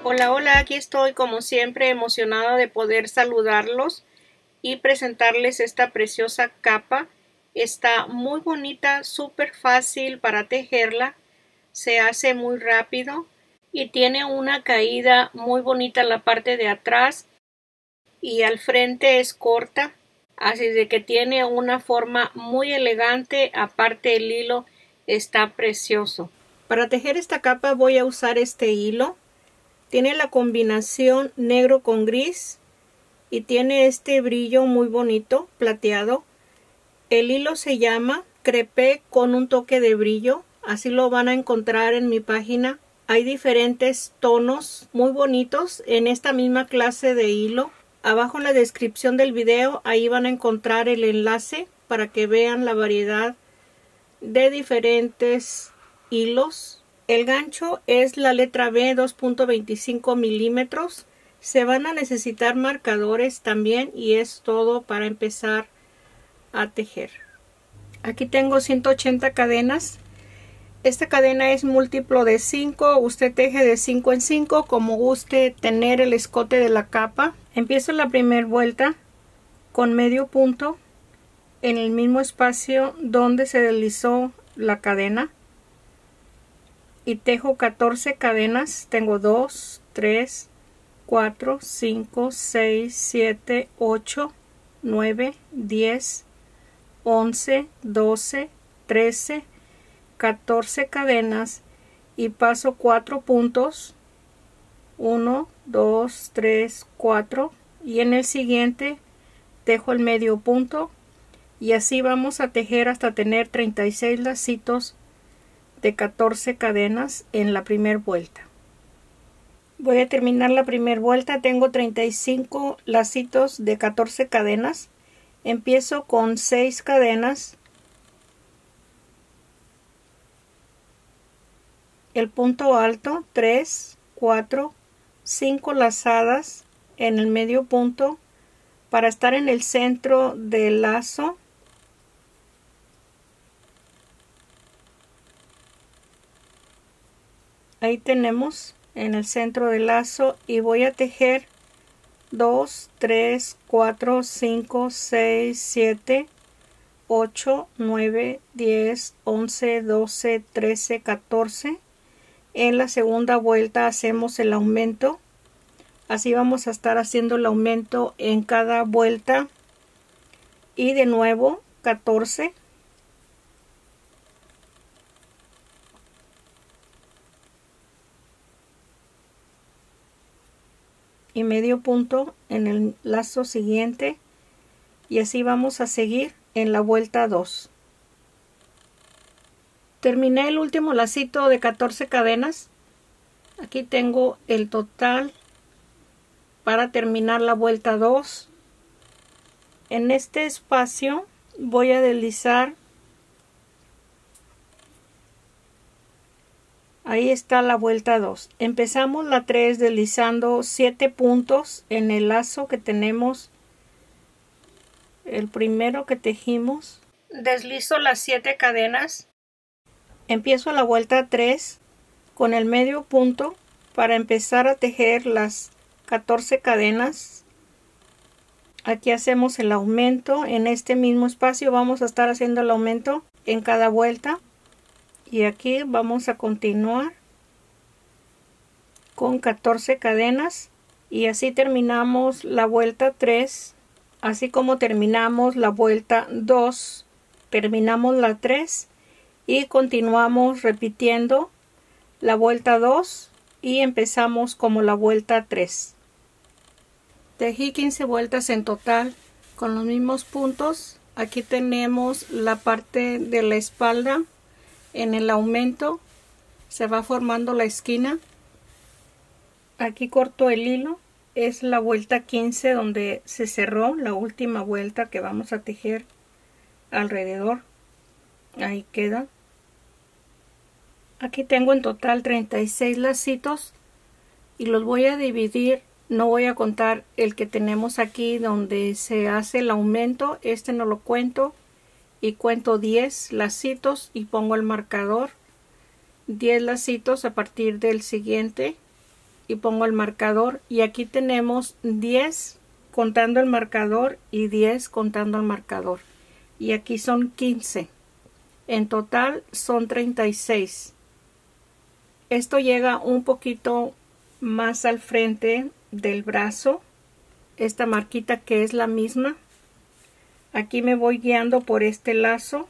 Hola, hola, aquí estoy como siempre emocionada de poder saludarlos y presentarles esta preciosa capa. Está muy bonita, súper fácil para tejerla, se hace muy rápido y tiene una caída muy bonita en la parte de atrás y al frente es corta, así de que tiene una forma muy elegante, aparte el hilo está precioso. Para tejer esta capa voy a usar este hilo. Tiene la combinación negro con gris y tiene este brillo muy bonito, plateado. El hilo se llama crepé con un toque de brillo. Así lo van a encontrar en mi página. Hay diferentes tonos muy bonitos en esta misma clase de hilo. Abajo en la descripción del video, ahí van a encontrar el enlace para que vean la variedad de diferentes hilos. El gancho es la letra B, 2.25 milímetros. Se van a necesitar marcadores también y es todo para empezar a tejer. Aquí tengo 180 cadenas. Esta cadena es múltiplo de 5. Usted teje de 5 en 5 como guste tener el escote de la capa. Empiezo la primera vuelta con medio punto en el mismo espacio donde se deslizó la cadena. Y tejo 14 cadenas. Tengo 2, 3, 4, 5, 6, 7, 8, 9, 10, 11, 12, 13, 14 cadenas y paso 4 puntos. 1, 2, 3, 4 y en el siguiente tejo el medio punto y así vamos a tejer hasta tener 36 lacitos de 14 cadenas en la primera vuelta. Voy a terminar la primera vuelta. Tengo 35 lacitos de 14 cadenas. Empiezo con 6 cadenas, el punto alto, 3, 4, 5 lazadas en el medio punto para estar en el centro del lazo. Ahí tenemos en el centro del lazo y voy a tejer 2, 3, 4, 5, 6, 7, 8, 9, 10, 11, 12, 13, 14. En la segunda vuelta hacemos el aumento. Así vamos a estar haciendo el aumento en cada vuelta. Y de nuevo 14. Y medio punto en el lazo siguiente y así vamos a seguir en la vuelta 2. Terminé el último lacito de 14 cadenas. Aquí tengo el total para terminar la vuelta 2. En este espacio voy a deslizar. Ahí está la vuelta 2. Empezamos la 3 deslizando 7 puntos en el lazo que tenemos. El primero que tejimos. Deslizo las 7 cadenas. Empiezo la vuelta 3 con el medio punto para empezar a tejer las 14 cadenas. Aquí hacemos el aumento. En este mismo espacio vamos a estar haciendo el aumento en cada vuelta. Y aquí vamos a continuar con 14 cadenas y así terminamos la vuelta 3, así como terminamos la vuelta 2, terminamos la 3 y continuamos repitiendo la vuelta 2 y empezamos como la vuelta 3. Tejí 15 vueltas en total con los mismos puntos. Aquí tenemos la parte de la espalda. En el aumento se va formando la esquina. Aquí corto el hilo. Es la vuelta 15 donde se cerró la última vuelta que vamos a tejer alrededor. Ahí queda. Aquí tengo en total 36 lacitos y los voy a dividir. No voy a contar el que tenemos aquí donde se hace el aumento. Este no lo cuento. Y cuento 10 lacitos y pongo el marcador. 10 lacitos a partir del siguiente y pongo el marcador, y aquí tenemos 10 contando el marcador y 10 contando el marcador, y aquí son 15. En total son 36. Esto llega un poquito más al frente del brazo, esta marquita que es la misma. Aquí me voy guiando por este lazo.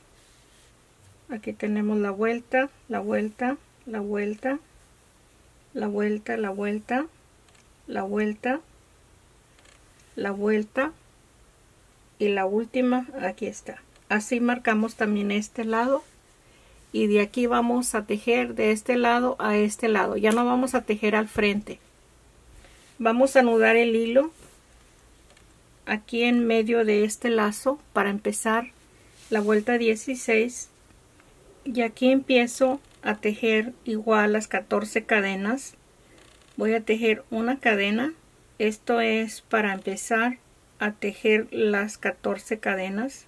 Aquí tenemos la vuelta, la vuelta, la vuelta, la vuelta, la vuelta, la vuelta, la vuelta y la última. Aquí está. Así marcamos también este lado, y de aquí vamos a tejer de este lado a este lado. Ya no vamos a tejer al frente. Vamos a anudar el hilo aquí en medio de este lazo para empezar la vuelta 16, y aquí empiezo a tejer igual las 14 cadenas. Voy a tejer una cadena. Esto es para empezar a tejer las 14 cadenas.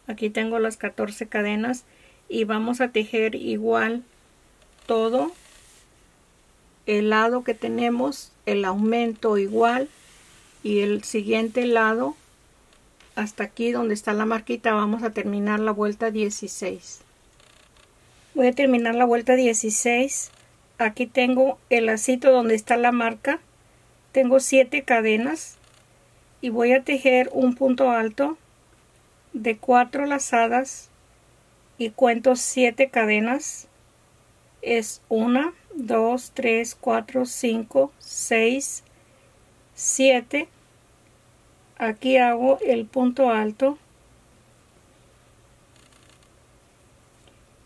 Aquí tengo las 14 cadenas y vamos a tejer igual todo el lado que tenemos, el aumento igual, y el siguiente lado hasta aquí donde está la marquita. Vamos a terminar la vuelta 16. Voy a terminar la vuelta 16. Aquí tengo el lacito donde está la marca. Tengo 7 cadenas y voy a tejer un punto alto de 4 lazadas y cuento 7 cadenas. Es 1, 2, 3, 4, 5, 6, 7. Aquí hago el punto alto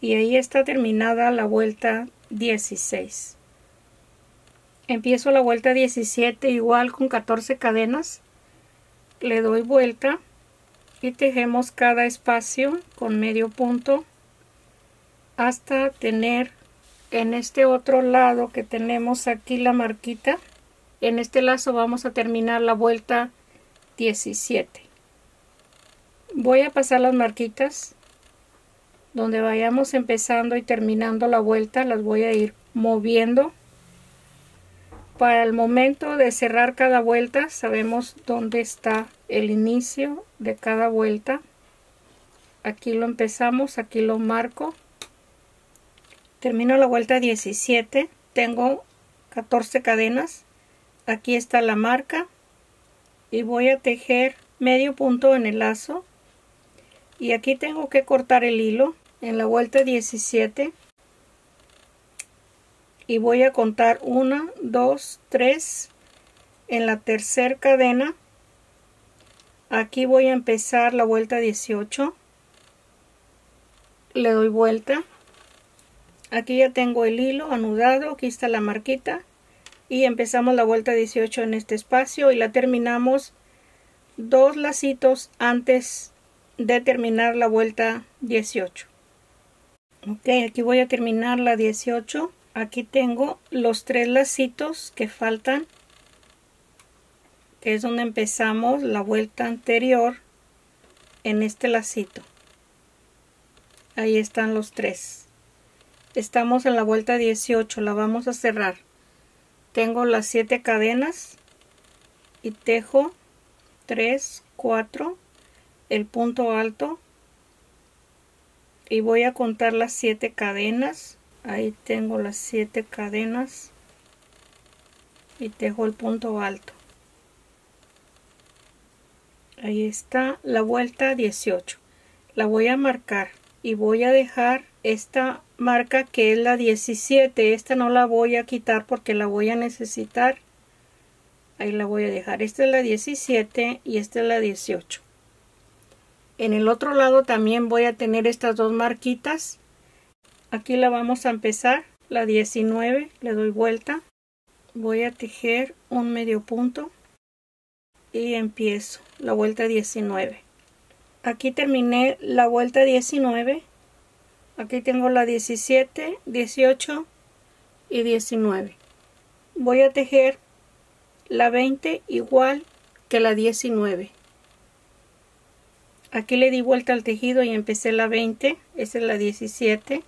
y ahí está terminada la vuelta 16. Empiezo la vuelta 17 igual con 14 cadenas. Le doy vuelta y tejemos cada espacio con medio punto hasta tener en este otro lado que tenemos aquí la marquita. En este lazo vamos a terminar la vuelta 17. Voy a pasar las marquitas donde vayamos empezando y terminando la vuelta. Las voy a ir moviendo. Para el momento de cerrar cada vuelta sabemos dónde está el inicio de cada vuelta. Aquí lo empezamos, aquí lo marco. Termino la vuelta 17. Tengo 14 cadenas. Aquí está la marca y voy a tejer medio punto en el lazo, y aquí tengo que cortar el hilo en la vuelta 17 y voy a contar 1, 2, 3 en la tercera cadena. Aquí voy a empezar la vuelta 18. Le doy vuelta. Aquí ya tengo el hilo anudado, aquí está la marquita, y empezamos la vuelta 18 en este espacio y la terminamos 2 lacitos antes de terminar la vuelta 18. Ok, aquí voy a terminar la 18. Aquí tengo los 3 lacitos que faltan, que es donde empezamos la vuelta anterior en este lacito. Ahí están los 3. Estamos en la vuelta 18, la vamos a cerrar. Tengo las 7 cadenas y tejo 3, 4, el punto alto, y voy a contar las 7 cadenas. Ahí tengo las 7 cadenas y tejo el punto alto. Ahí está la vuelta 18. La voy a marcar y voy a dejar esta marca que es la 17. Esta no la voy a quitar porque la voy a necesitar. Ahí la voy a dejar. Esta es la 17 y esta es la 18. En el otro lado también voy a tener estas 2 marquitas. Aquí la vamos a empezar, la 19. Le doy vuelta. Voy a tejer un medio punto y empiezo la vuelta 19. Aquí terminé la vuelta 19. Aquí tengo la 17, 18 y 19. Voy a tejer la 20 igual que la 19. Aquí le di vuelta al tejido y empecé la 20. Esta es la 17,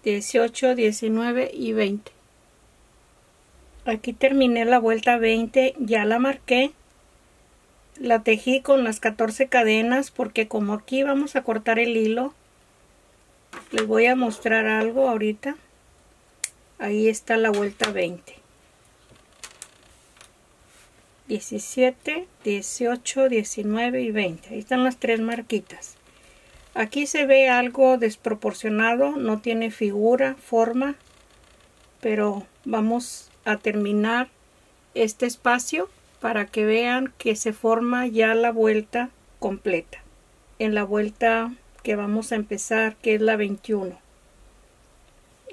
18, 19 y 20. Aquí terminé la vuelta 20, ya la marqué. La tejí con las 14 cadenas porque como aquí vamos a cortar el hilo, les voy a mostrar algo ahorita. Ahí está la vuelta 20. 17, 18, 19 y 20. Ahí están las tres marquitas. Aquí se ve algo desproporcionado, no tiene figura, forma, pero vamos a terminar este espacio para que vean que se forma ya la vuelta completa. En la vuelta que vamos a empezar, que es la 21.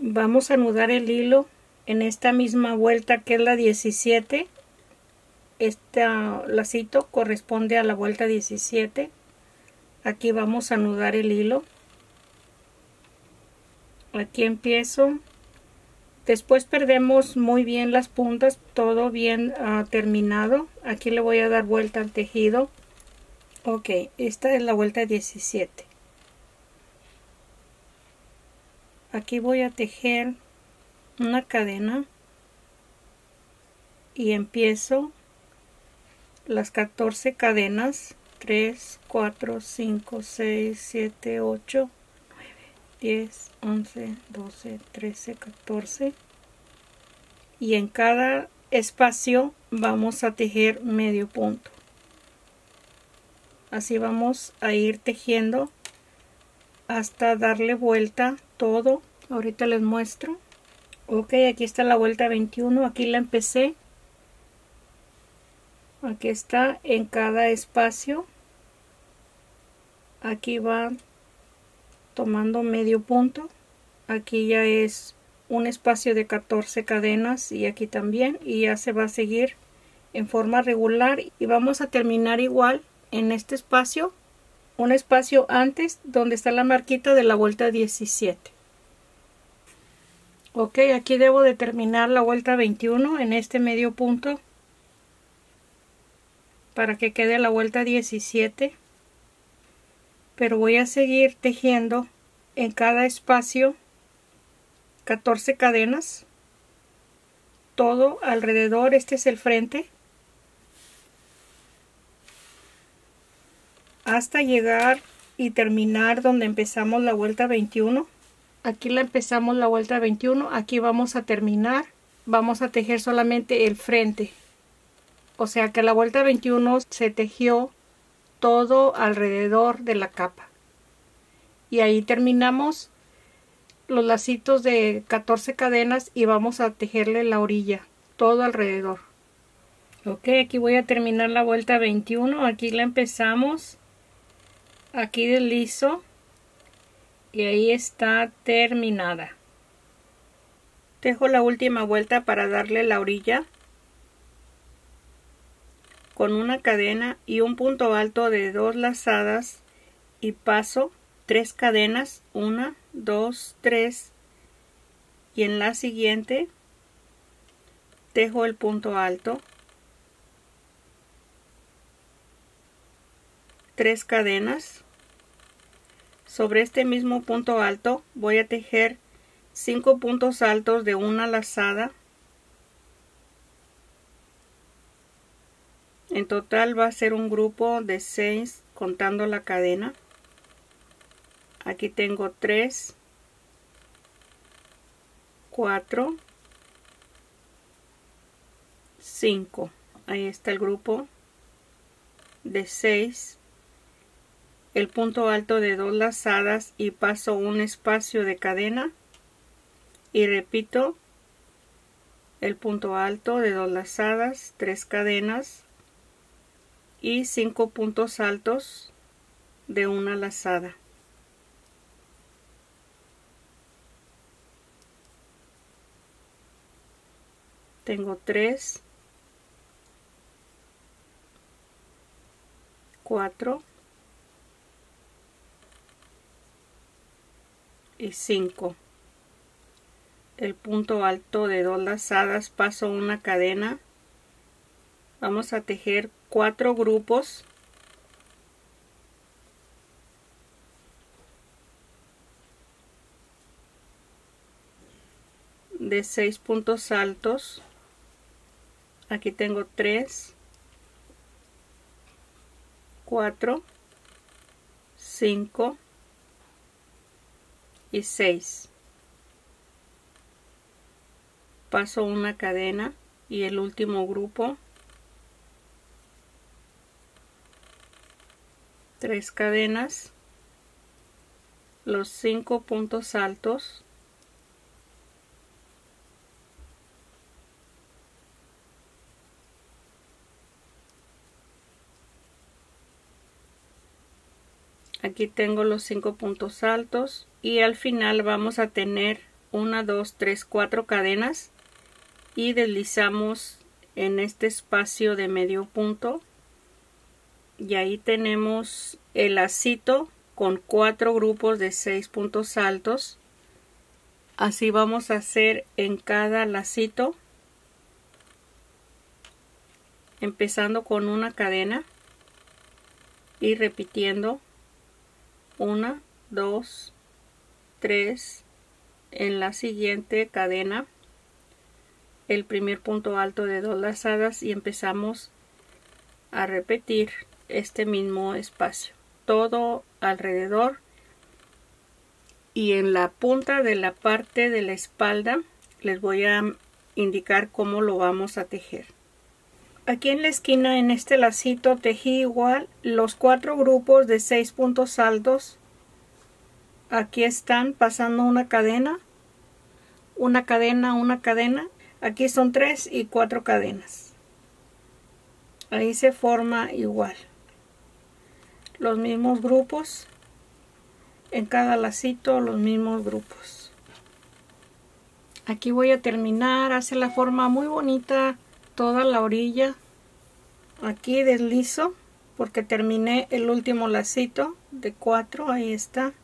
Vamos a anudar el hilo en esta misma vuelta que es la 17. Este lacito corresponde a la vuelta 17. Aquí vamos a anudar el hilo. Aquí empiezo. Después perdemos muy bien las puntas, todo bien terminado. Aquí le voy a dar vuelta al tejido. Ok, esta es la vuelta 17. Aquí voy a tejer una cadena y empiezo las 14 cadenas. 3, 4, 5, 6, 7, 8, 9, 10, 11, 12, 13, 14. Y en cada espacio vamos a tejer medio punto. Así vamos a ir tejiendo hasta darle vuelta todo. Ahorita les muestro. Ok, aquí está la vuelta 21. Aquí la empecé. Aquí está en cada espacio. Aquí va tomando medio punto. Aquí ya es un espacio de 14 cadenas y aquí también, y ya se va a seguir en forma regular y vamos a terminar igual en este espacio, un espacio antes donde está la marquita de la vuelta 17. Ok, aquí debo de terminar la vuelta 21 en este medio punto para que quede la vuelta 17, pero voy a seguir tejiendo en cada espacio 14 cadenas, todo alrededor. Este es el frente, hasta llegar y terminar donde empezamos la vuelta 21. Aquí la empezamos la vuelta 21, aquí vamos a terminar, vamos a tejer solamente el frente, o sea que la vuelta 21 se tejió todo alrededor de la capa y ahí terminamos los lacitos de 14 cadenas y vamos a tejerle la orilla todo alrededor. Ok, aquí voy a terminar la vuelta 21. Aquí la empezamos, aquí deslizo y ahí está terminada. Tejo la última vuelta para darle la orilla con una cadena y un punto alto de 2 lazadas y paso 3 cadenas, 1, 2, 3, y en la siguiente tejo el punto alto, 3 cadenas. Sobre este mismo punto alto voy a tejer 5 puntos altos de una lazada. En total va a ser un grupo de 6 contando la cadena. Aquí tengo 3, 4, 5. Ahí está el grupo de 6. El punto alto de 2 lazadas y paso un espacio de cadena y repito el punto alto de 2 lazadas, 3 cadenas y 5 puntos altos de una lazada. Tengo 3, 4 y 5. El punto alto de 2 lazadas, paso una cadena. Vamos a tejer 4 grupos de 6 puntos altos. Aquí tengo 3, 4, 5 y 6. Paso una cadena y el último grupo, 3 cadenas, los 5 puntos altos, aquí tengo los 5 puntos altos y al final vamos a tener 1, 2, 3, 4 cadenas y deslizamos en este espacio de medio punto y ahí tenemos el lacito con 4 grupos de 6 puntos altos. Así vamos a hacer en cada lacito, empezando con una cadena y repitiendo 1, 2, 3 en la siguiente cadena el primer punto alto de 2 lazadas y empezamos a repetir este mismo espacio todo alrededor y en la punta de la parte de la espalda les voy a indicar cómo lo vamos a tejer. Aquí en la esquina, en este lacito, tejí igual los 4 grupos de 6 puntos altos. Aquí están pasando una cadena, una cadena, una cadena. Aquí son 3 y 4 cadenas. Ahí se forma igual. Los mismos grupos. En cada lacito los mismos grupos. Aquí voy a terminar. Hace la forma muy bonita toda la orilla. Aquí deslizo porque terminé el último lacito de 4. Ahí está.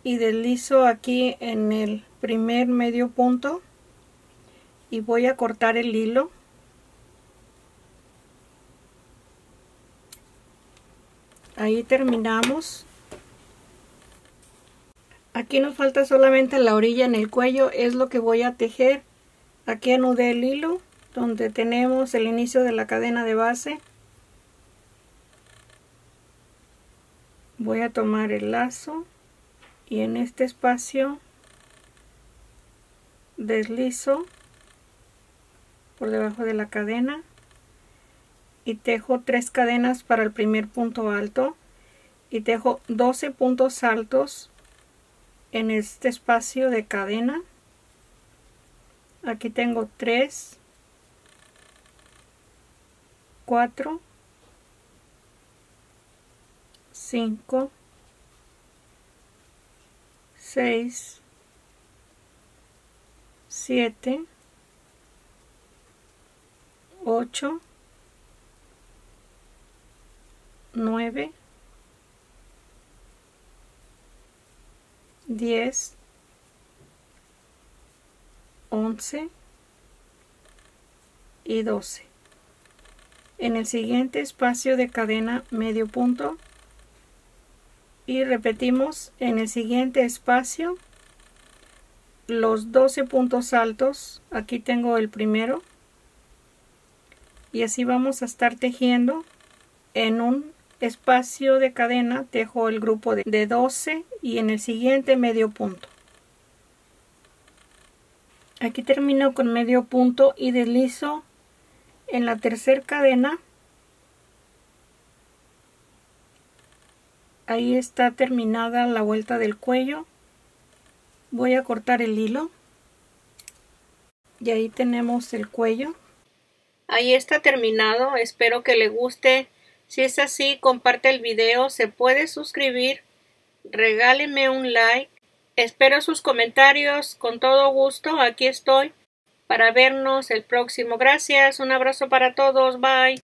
Y deslizo aquí en el primer medio punto. Y voy a cortar el hilo. Ahí terminamos. Aquí nos falta solamente la orilla en el cuello, es lo que voy a tejer. Aquí anudé el hilo donde tenemos el inicio de la cadena de base. Voy a tomar el lazo y en este espacio deslizo por debajo de la cadena y tejo 3 cadenas para el primer punto alto y tejo 12 puntos altos en este espacio de cadena. Aquí tengo 3, 4, 5, 6, 7, 8, 9, 10, 11 y 12. En el siguiente espacio de cadena medio punto y repetimos en el siguiente espacio los 12 puntos altos. Aquí tengo el primero y así vamos a estar tejiendo. En un espacio de cadena tejo el grupo de 12 y en el siguiente medio punto. Aquí termino con medio punto y deslizo en la tercera cadena. Ahí está terminada la vuelta del cuello. Voy a cortar el hilo y ahí tenemos el cuello. Ahí está terminado. Espero que le guste. Si es así, comparte el video, se puede suscribir, regáleme un like. Espero sus comentarios, con todo gusto, aquí estoy para vernos el próximo. Gracias, un abrazo para todos, bye.